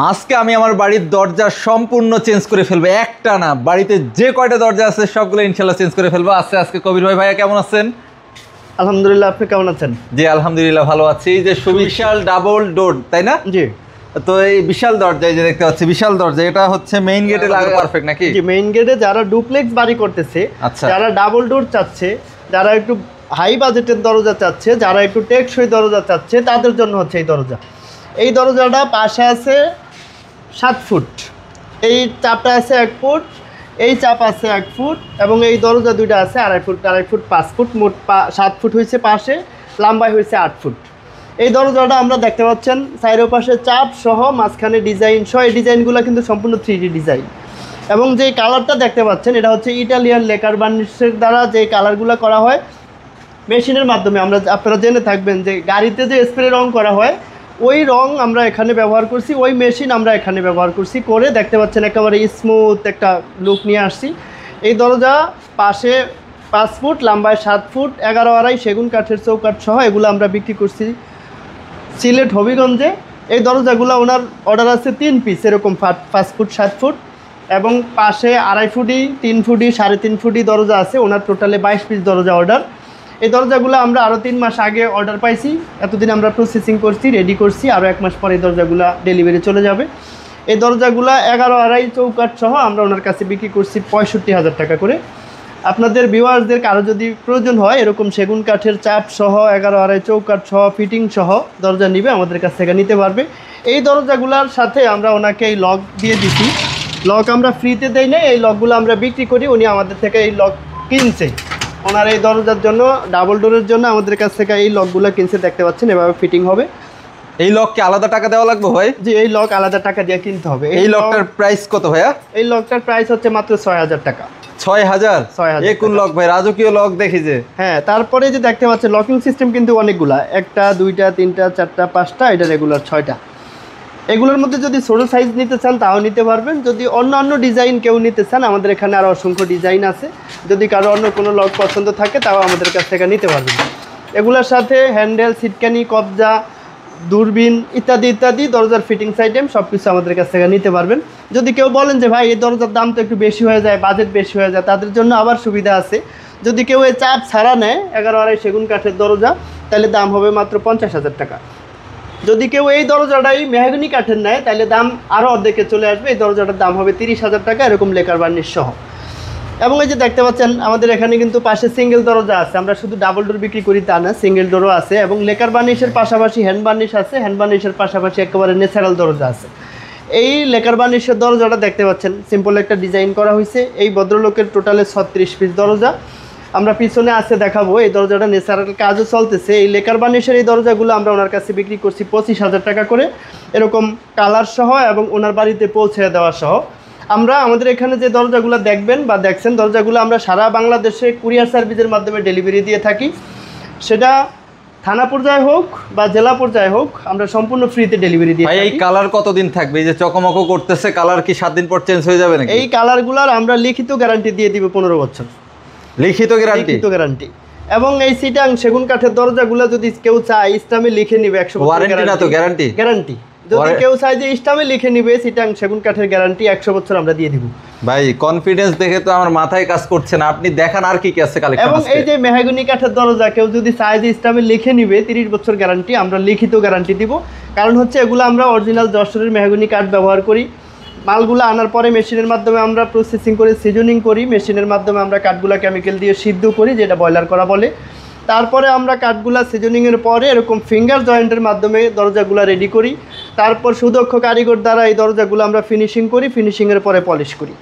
আজকে আমি আমার বাড়ির দরজা সম্পূর্ণ চেঞ্জ করে ফেলবো, একটা না বাড়িতে যে কয়টা দরজা আছে সবগুলো ইনশাল্লাহ চেঞ্জ করে ফেলবো। আজকে কবির ভাই, ভাইয়া কেমন আছেন? আলহামদুলিল্লাহ, আপনি কেমন আছেন? জি আলহামদুলিল্লাহ ভালো আছি। এই যে সুবিশাল ডাবল ডোর, তাই না? জি। তো এই বিশাল দরজা, এই যে দেখতে পাচ্ছি বিশাল দরজা, এটা হচ্ছে মেইন গেটে লাগা পারফেক্ট নাকি? জি, মেইন গেটে যারা ডুপ্লেক্স বাড়ি করতেছে, আচ্ছা, যারা ডাবল ডোর চাচ্ছে, যারা একটু হাই বাজেটের দরজা চাচ্ছে, যারা একটু টেকসই দরজা চাচ্ছে, তাদের জন্য হচ্ছে এই দরজা। এই দরজাটা পাশে আছে 7 ফুট, এই চাপটা আছে 1 ফুট, এই চাপ আছে 1 ফুট, এবং এই দরজা দুইটা আছে 2.5 ফুট 2.5 ফুট 5 ফুট, মোট 7 ফুট হয়েছে পাশে, লম্বাই হয়েছে 8 ফুট। এই দরজাটা আমরা দেখতে পাচ্ছেন চাইরো পাশে চাপ সহ, মাঝখানে ডিজাইন সহ। এই ডিজাইনগুলো কিন্তু সম্পূর্ণ 3D ডিজাইন, এবং যে কালারটা দেখতে পাচ্ছেন এটা হচ্ছে ইটালিয়ান লেকার বার্নিশের দ্বারা যে কালারগুলো করা হয় মেশিনের মাধ্যমে। আপনারা জেনে থাকবেন যে গাড়িতে যে স্প্রে রং করা হয় ওই রং আমরা এখানে ব্যবহার করছি, ওই মেশিন আমরা এখানে ব্যবহার করছি, করে দেখতে পাচ্ছেন একেবারে স্মুথ একটা লুক নিয়ে আসছি। এই দরজা পাশে 5 ফুট, লম্বায় 7 ফুট, 11.5 সেগুন কাঠের চৌকাঠ সহ এগুলো আমরা বিক্রি করছি সিলেট হবিগঞ্জে। এই দরজাগুলো ওনার অর্ডার আছে 3 পিস, এরকম 5 ফুট 7 ফুট, এবং পাশে 2.5 ফুটি 3 ফুটি 3.5 ফুটি দরজা আছে। ওনার টোটালে 22 পিস দরজা অর্ডার। এই দরজাগুলো আমরা আরও 3 মাস আগে অর্ডার পাইছি, এতদিন আমরা প্রসেসিং করছি, রেডি করছি, আরও 1 মাস পরে এই দরজাগুলো ডেলিভারি চলে যাবে। এই দরজাগুলো 11.5 চৌকাঠ সহ আমরা ওনার কাছে বিক্রি করছি 65,000 টাকা করে। আপনাদের ভিউয়ার্সদের কারো যদি প্রয়োজন হয় এরকম সেগুন কাঠের চাপ সহ 11.5 চৌকাঠ সহ ফিটিং সহ দরজা নিবে, আমাদের কাছ থেকে নিতে পারবে। এই দরজাগুলোর সাথে আমরা ওনাকে এই লক দিয়ে দিছি। লক আমরা ফ্রিতে দেই না, এই লকগুলো আমরা বিক্রি করি, উনি আমাদের থেকে এই লক কিনছে। ওনার এই দরজার জন্য, ডাবল ডোরের জন্য আমাদের কাছ থেকে এই লকগুলো কিনছে, দেখতে পাচ্ছেন এভাবে ফিটিং হবে। এই লককে আলাদা টাকা দেওয়া লাগবে ভাই? জি, এই লক আলাদা টাকা দিয়ে কিনতে হবে। এই লকটার প্রাইস কত ভাইয়া? এই লকটার প্রাইস হচ্ছে মাত্র 6,000 টাকা। 6,000? এ কোন লক ভাই? রাজকীয় লক দেখি যে। হ্যাঁ, তারপরে যে দেখতে পাচ্ছেন লকিং সিস্টেম কিন্তু অনেকগুলা, 1টা 2টা 3টা 4টা 5টা, এটা রেগুলার 6টা। এগুলোর মধ্যে যদি ছোটো সাইজ নিতে চান তাও নিতে পারবেন, যদি অন্য ডিজাইন কেউ নিতে চান আমাদের এখানে আরও অসংখ্য ডিজাইন আছে, যদি কারো অন্য কোনো লক পছন্দ থাকে তাও আমাদের কাছ থেকে নিতে পারবেন। এগুলোর সাথে হ্যান্ডেল, সিটকানি, কবজা, দূরবীন ইত্যাদি ইত্যাদি দরজার ফিটিংস আইটেম সব কিছু আমাদের কাছ থেকে নিতে পারবেন। যদি কেউ বলেন যে ভাই এই দরজার দাম তো একটু বেশি হয়ে যায়, বাজেট বেশি হয়ে যায়, তাদের জন্য আবার সুবিধা আছে। যদি কেউ এই চাপ ছাড়া নেয় 11.5 সেগুন কাঠের দরজা, তাহলে দাম হবে মাত্র 50,000 টাকা। যদি কেউ এই দরজাটাই মেহগনি কাঠের নেয় তাহলে দাম আরও অর্ধেকে চলে আসবে, এই দরজাটার দাম হবে 30,000 টাকা, এরকম লেকার বার্নিশ সহ। এবং এই যে দেখতে পাচ্ছেন আমাদের এখানে কিন্তু পাশে সিঙ্গেল দরজা আছে, আমরা শুধু ডাবল ডোর বিক্রি করি তা না, সিঙ্গেল ডোরও আছে, এবং লেকার বার্নিশের পাশাপাশি হ্যান্ড বার্নিশ আছে, হ্যান্ড বার্নিশের পাশাপাশি একেবারে ন্যাচারাল দরজা আছে। এই লেকার বার্নিশের দরজাটা দেখতে পাচ্ছেন সিম্পল একটা ডিজাইন করা হয়েছে। এই ভদ্রলোকের টোটালে 36 পিস দরজা আমরা পিছনে আছে দেখাবো। এই দরজাটা ন্যাচারাল কাজও চলতেছে। এই লেকার বার্নিশের এই দরজাগুলো আমরা ওনার কাছে বিক্রি করছি 25,000 টাকা করে, এরকম কালার সহ এবং ওনার বাড়িতে পৌঁছে দেওয়া সহ। আমরা আমাদের এখানে যে দরজাগুলো দেখবেন বা দেখছেন, দরজাগুলো আমরা সারা বাংলাদেশে কুরিয়ার সার্ভিসের মাধ্যমে ডেলিভারি দিয়ে থাকি, সেটা থানা পর্যায়ে হোক বা জেলা পর্যায়ে হোক, আমরা সম্পূর্ণ ফ্রিতে ডেলিভারি দিই। এই কালার কতদিন থাকবে? এই যে চকমক করতেছে, কালার কি 7 দিন পর চেঞ্জ হয়ে যাবে নাকি? এই কালারগুলোর আমরা লিখিত গ্যারান্টি দিয়ে দিব 15 বছর। লিখিত গ্যারান্টি। এবং এই সিটাং সেগুন কাঠের দরজাগুলো যদি কেউ চায় ইসলামে লিখে নিবে 100 বছর ওয়ারেন্টি না তো গ্যারান্টি। যদি কেউ চায় যে ইসলামে লিখে নিবে সিটাং সেগুন কাঠের গ্যারান্টি 100 বছর আমরা দিয়ে দিব। ভাই কনফিডেন্স দেখে তো আমার মাথায় কাজ করছে না, আপনি দেখান আর কি কি আছে কালেকশন। এবং এই যে মেহগনি কাঠের দরজা কেউ যদি চায় যে ইসলামে লিখে নিবে 30 বছর গ্যারান্টি, আমরা লিখিত গ্যারান্টি দিব। কারণ হচ্ছে এগুলো আমরা অরিজিনাল যশোরের মেহগনি কাঠ ব্যবহার করি। মালগুলো আনার পরে মেশিনের মাধ্যমে আমরা প্রসেসিং করে সিজনিং করি, মেশিনের মাধ্যমে আমরা কাঠগুলা কেমিক্যাল দিয়ে সিদ্ধ করি, যেটা বয়লার করা বলে। তারপরে আমরা কাঠগুলা সিজনিংয়ের পরে এরকম ফিঙ্গার জয়েন্টের মাধ্যমে দরজাগুলো রেডি করি। তারপর সুদক্ষ কারিগর দ্বারা এই দরজাগুলো আমরা ফিনিশিং করি, ফিনিশিংয়ের পরে পলিশ করি।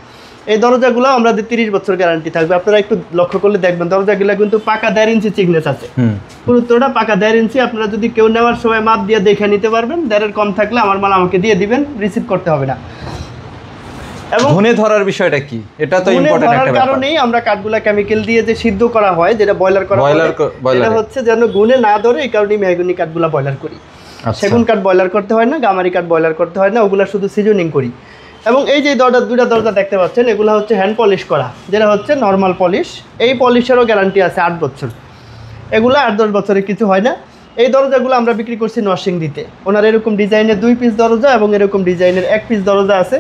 এই দরজাগুলো আমাদের 30 বছর গ্যারান্টি থাকবে। আপনারা একটু লক্ষ্য করলে দেখবেন দরজাগুলো কিন্তু পাকা 1.5 ইঞ্চি চিকনেস আছে, পুরোটা পাকা 1.5 ইঞ্চি। আপনারা যদি কেউ নেওয়ার সময় মাপ দিয়ে দেখে নিতে পারবেন, 1.5 কম থাকলে আমার মাল আমাকে দিয়ে দিবেন, রিসিভ করতে হবে না। এবং ঘুনে ধরার বিষয়টা কি? এটা তো ইম্পর্টেন্ট একটা ব্যাপার। কারণেই আমরা কাঠগুলা কেমিক্যাল দিয়ে যে সিদ্ধ করা হয়, যেটা বয়লার করা হয়, এটা হচ্ছে যেন গুনে না ধরে, এই কারণেই মেহগনি কাঠগুলা বয়লার করি। সেগুন কাঠ বয়লার করতে হয় না, গামারি কাঠ বয়লার করতে হয় না, ওগুলা শুধু সিজনিং করি। এবং এই যে দুইটা দরজা দেখতে পাচ্ছেন, এগুলো হচ্ছে হ্যান্ড পলিশ করা, যেটা হচ্ছে নর্মাল পলিশ। এই পলিশেরও গ্যারান্টি আছে 8 বছর, এগুলো 8-10 বছরে কিছু হয় না। এই দরজাগুলো আমরা বিক্রি করছি নরসিংদীতে। ওনার এরকম ডিজাইনের 2 পিস দরজা এবং এরকম ডিজাইনের 1 পিস দরজা আছে।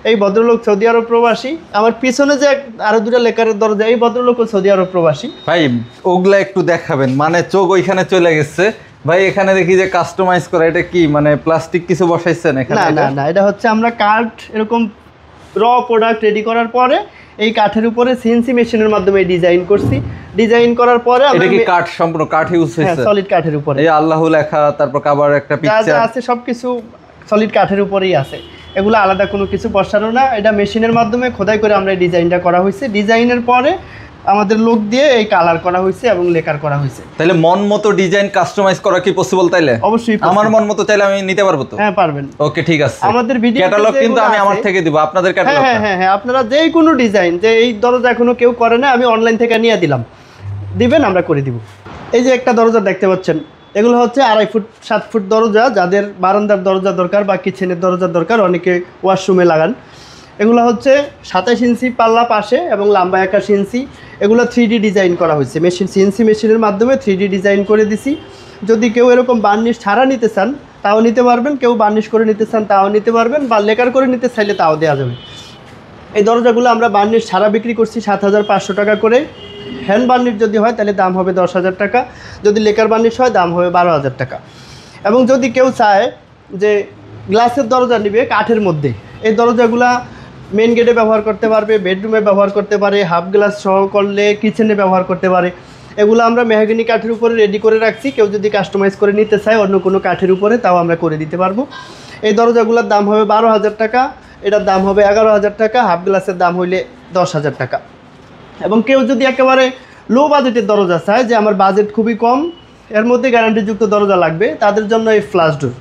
এই ভদ্রলোক সৌদি আরব প্রবাসী। আমার পিছনে যে আরো 2টা লেকারের দরজা, এই ভদ্রলোকও সৌদি আরব প্রবাসী। ভাই ওগুলা একটু দেখাবেন, মানে চোখ ওইখানে চলে গেছে ভাই। এখানে দেখি যে কাস্টমাইজ করা, এটা কি মানে প্লাস্টিক কিছু বসাইছেন এখানে? না না না, এটা হচ্ছে আমরা কাঠ এরকম র প্রোডাক্ট রেডি করার পরে এই কাঠের উপরে সিএনসি মেশিনের মাধ্যমে ডিজাইন করছি। ডিজাইন করার পরে এটা কি কাঠ, সম্পূর্ণ কাঠ ইউজ হয়েছে? সলিড কাঠের উপরে এই আল্লাহ লেখা, তারপর কাবার একটা যা পিকচার যা আছে সবকিছু সলিড কাঠের উপরেই আছে। এগুলো আলাদা কোনো কিছু বসানো না, এটা মেশিনের মাধ্যমে খোদাই করে আমরা এই ডিজাইনটা করা হয়েছে। ডিজাইনের পরে আমাদের লোক দিয়ে এই কালার করা হয়েছে এবং লেকার করা হয়েছে। তাহলে মন মতো ডিজাইন কাস্টমাইজ করা কি পসিবল? তাইলে অবশ্যই আমার মন মতো চাইলে আমি নিতে পারবো তো? হ্যাঁ পারবেন। ওকে ঠিক আছে। আমাদের ভিডিও ক্যাটালগ কিন্তু আমি আমার থেকে দিব, আপনাদের ক্যাটালগ? হ্যাঁ হ্যাঁ হ্যাঁ, আপনারা যে কোনো ডিজাইন, যে এই দরজা এখনো কেউ করে না, আমি অনলাইন থেকে নিয়ে দিবেন, আমরা করে দিব। এই যে একটা দরজা দেখতে পাচ্ছেন, এগুলো হচ্ছে 2.5 ফুট 7 ফুট দরজা। যাদের বারান্দার দরজা দরকার বা কিচেনের দরজা দরকার, অনেকে ওয়াশরুমে লাগান। এগুলো হচ্ছে 27 ইঞ্চি পাল্লা পাশে এবং লম্বা 21 ইঞ্চি। এগুলো 3D ডিজাইন করা হয়েছে মেশিন, সিএনসি মেশিনের মাধ্যমে 3D ডিজাইন করে দিছি। যদি কেউ এরকম বার্নিশ ছাড়া নিতে চান তাও নিতে পারবেন, কেউ বার্নিশ করে নিতে চান তাও নিতে পারবেন, বা লেকার করে নিতে চাইলে তাও দেওয়া যাবে। এই দরজাগুলো আমরা বার্নিশ ছাড়া বিক্রি করছি 7,500 টাকা করে। হ্যান্ড বার্নিশ যদি হয় তাহলে দাম হবে 10,000 টাকা, যদি লেকার বার্নিশ হয় দাম হবে 12,000 টাকা। এবং যদি কেউ চায় যে গ্লাসের দরজা নেবে কাঠের মধ্যে, এই দরজাগুলা মেন গেটে ব্যবহার করতে পারবে, বেডরুমে ব্যবহার করতে পারে, হাফ গ্লাস সহ করলে কিচেনে ব্যবহার করতে পারে। এগুলো আমরা মেহগনি কাঠের উপরে রেডি করে রাখছি। কেউ যদি কাস্টমাইজ করে নিতে চায় অন্য কোনো কাঠের উপরে, তাও আমরা করে দিতে পারবো। এই দরজাগুলোর দাম হবে 12,000 টাকা, এটার দাম হবে 11,000 টাকা, হাফ গ্লাসের দাম হইলে 10,000 টাকা। এবং কেউ যদি একেবারে লো বাজেটের দরজা চায়, যে আমার বাজেট খুবই কম, এর মধ্যে গ্যারান্টিযুক্ত দরজা লাগবে, তাদের জন্য এই ফ্লাশ ডোর।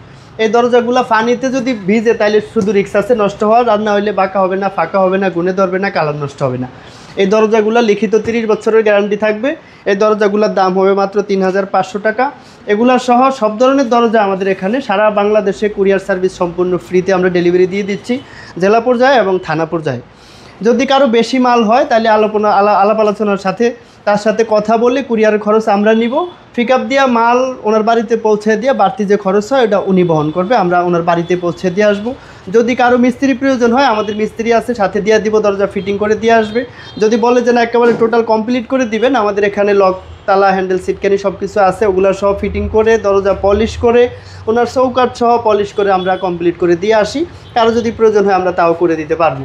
এই দরজাগুলো পানিতে যদি ভিজে তাহলে শুধু রিস্ক আছে নষ্ট হওয়ার, আর না হইলে বাঁকা হবে না, ফাঁকা হবে না, গুনে ধরবে না, কালার নষ্ট হবে না। এই দরজাগুলো লিখিত 30 বছরের গ্যারান্টি থাকবে। এই দরজাগুলোর দাম হবে মাত্র 3,500 টাকা। এগুলা সহ সব ধরনের দরজা আমাদের এখানে সারা বাংলাদেশে কুরিয়ার সার্ভিস সম্পূর্ণ ফ্রিতে আমরা ডেলিভারি দিয়ে দিচ্ছি, জেলা পর্যায়ে এবং থানা পর্যায়ে। যদি কারো বেশি মাল হয় তাহলে আলাপ আলোচনার সাথে তার সাথে কথা বলে কুরিয়ারের খরচ আমরা নিব। পিক আপ দিয়া মাল ওনার বাড়িতে পৌঁছে দিয়ে বাড়তি যে খরচ হয় ওটা উনি বহন করবে, আমরা ওনার বাড়িতে পৌঁছে দিয়ে আসবো। যদি কারো মিস্ত্রি প্রয়োজন হয় আমাদের মিস্ত্রি আছে, সাথে দিয়ে দিব, দরজা ফিটিং করে দিয়ে আসবে। যদি বলে যে না একেবারে টোটাল কমপ্লিট করে দিবেন, আমাদের এখানে লক, তালা, হ্যান্ডেল, সিটকানি সব কিছু আছে, ওগুলো সব ফিটিং করে দরজা পলিশ করে ওনার চৌকাঠ সহ পলিশ করে আমরা কমপ্লিট করে দিয়ে আসি। কারো যদি প্রয়োজন হয় আমরা তাও করে দিতে পারবো।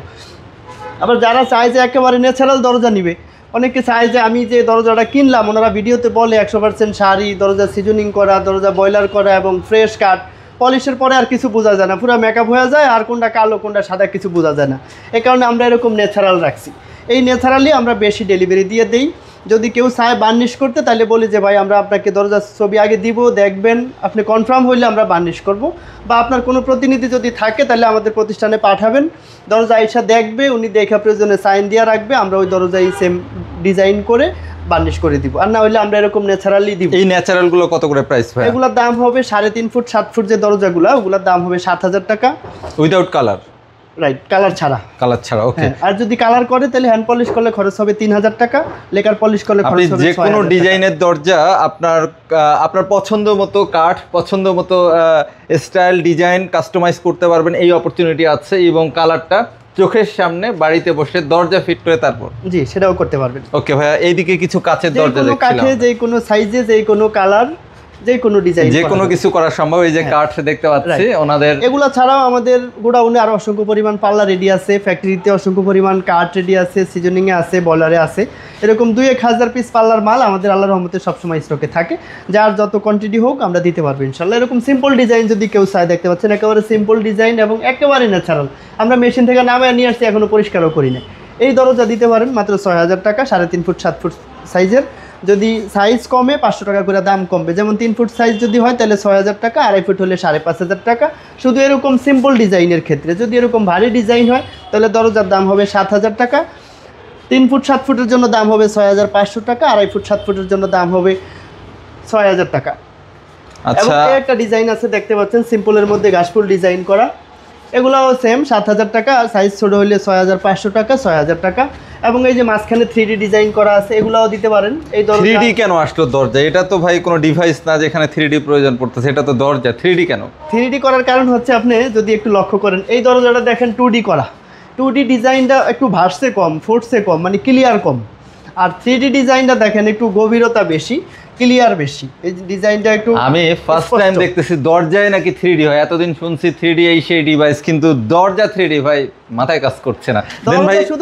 আবার যারা চায় যে একেবারে ন্যাচারাল দরজা নিবে, অনেকে চায় যে আমি যে দরজাটা কিনলাম, ওনারা ভিডিওতে বলে 100% শাড়ি, দরজা সিজনিং করা, দরজা বয়লার করা এবং ফ্রেশ কাঠ, পলিশের পরে আর কিছু বোঝা যায় না, পুরো মেকআপ হয়ে যায়, আর কোনটা কালো কোনটা সাদা কিছু বোঝা যায় না। এই কারণে আমরা এরকম ন্যাচারাল রাখছি। এই ন্যাচারালি আমরা বেশি ডেলিভারি দিয়ে দিই। যদি কেউ চায় বার্নিশ করতে তাহলে বলি যে ভাই আমরা আপনাকে দরজার ছবি আগে দিব, দেখবেন, আপনি কনফার্ম হইলে আমরা বার্নিশ করব। বা আপনার কোনো প্রতিনিধি যদি থাকে তাহলে আমাদের প্রতিষ্ঠানে পাঠাবেন, দরজা এসে দেখবে, উনি দেখা প্রয়োজনে সাইন দিয়ে রাখবে, আমরা ওই দরজায় সেম ডিজাইন করে বার্নিশ করে দিব। আর না হইলে আমরা এরকম ন্যাচারালি দিব। এই ন্যাচারালগুলো কত করে প্রাইস ভাই? এগুলোর দাম হবে 3.5 ফুট 7 ফুট যে দরজাগুলো, ওগুলোর দাম হবে 7,000 টাকা উইদাউট কালার? রাইট, কালার ছাড়া। কালার ছাড়া, ওকে। আর যদি কালার করে তাহলে হ্যান্ড পলিশ করলে খরচ হবে 3,000 টাকা, লেকার পলিশ করলে খরচ হবে 6,000 টাকা। আপনি যে কোনো ডিজাইনের দরজা আপনার পছন্দ মতো কাঠ, পছন্দ মতো স্টাইল, ডিজাইন কাস্টমাইজ করতে পারবেন, এই অপরচুনিটি আছে। এবং কালারটা চোখের সামনে বাড়িতে বসে দরজা ফিট করে তারপর জি সেটাও করতে পারবেন। ওকে ভাইয়া, এইদিকে কিছু কাচের দরজা দেখছিলাম, কাঠে যে কোনো সাইজে, যে কোনো কালার, যে কোনো ডিজাইন, যে কোনো কিছু করা সম্ভব। এই যে কাঠ দেখতে পাচ্ছি ওনাদের। এগুলো ছাড়াও আমাদের গোডাউনে আরো অসংখ্য পরিমাণ পাল্লা রেডি আছে, ফ্যাক্টরিতে অসংখ্য পরিমাণ কাঠ রেডি আছে, সিজনিং এ আছে, বয়লারে আছে। এরকম 2-1 হাজার পিস পাল্লার মাল আমাদের আল্লাহর রহমতে সবসময় স্টকে থাকে। যার যত কোয়ান্টিটি হোক আমরা দিতে পারবো ইনশাল্লাহ। এরকম সিম্পল ডিজাইন যদি কেউ চায়, দেখতে পাচ্ছেন একেবারে সিম্পল ডিজাইন এবং একেবারে ন্যাচারাল, আমরা মেশিন থেকে নামিয়ে নিয়ে আসছি, এখনো পরিষ্কারও করি না। এই দরজা দিতে পারেন মাত্র 6,000 টাকা, 3.5 ফুট 7 ফুট সাইজের। যদি সাইজ কমে 500 টাকা করে দাম কমবে। যেমন 3 ফুট সাইজ যদি হয় তাহলে 6,000 টাকা, 2.5 ফুট হলে 5,500 টাকা। শুধু এরকম সিম্পল ডিজাইনের ক্ষেত্রে, যদি এরকম ভারী ডিজাইন হয় তাহলে দরজার দাম হবে 7,000 টাকা। 3 ফুট 7 ফুটের জন্য দাম হবে 6,500 টাকা, 2.5 ফুট 7 ফুটের জন্য দাম হবে 6,000 টাকা। এবং একটা ডিজাইন আছে দেখতে পাচ্ছেন সিম্পলের মধ্যে ঘাসফুল ডিজাইন করা, এগুলাও সেম 7,000 টাকা। সাইজ ছোটো হলে 6,500 টাকা, 6,000 টাকা। এবং এই যে মাঝখানে 3D ডিজাইন করা আছে, এগুলাও দিতে পারেন। এই দরজা 3D কেন আসলো দরজা? এটা তো ভাই কোনো ডিভাইস না যেখানে 3D প্রয়োজন পড়তেছে, এটা তো দরজা, 3D কেন? 3D করার কারণ হচ্ছে আপনি যদি একটু লক্ষ্য করেন, এই দরজাটা দেখেন 2D করা, 2D ডিজাইনটা একটু ভার্সে কম, ফোর্সে কম, মানে ক্লিয়ার কম। আর 3D ডিজাইনটা দেখেন একটু গভীরতা বেশি, ক্লিয়ার বেশি। এই ডিজাইনটা একটু আমি ফার্স্ট টাইম দেখতেছি দরজায় নাকি 3D হয়। এতদিন শুনছি 3D এই সেই ডিভাইস, কিন্তু দরজা 3D ভাই মাথায় কাজ করছে না। দেন ভাই দরজা শুধু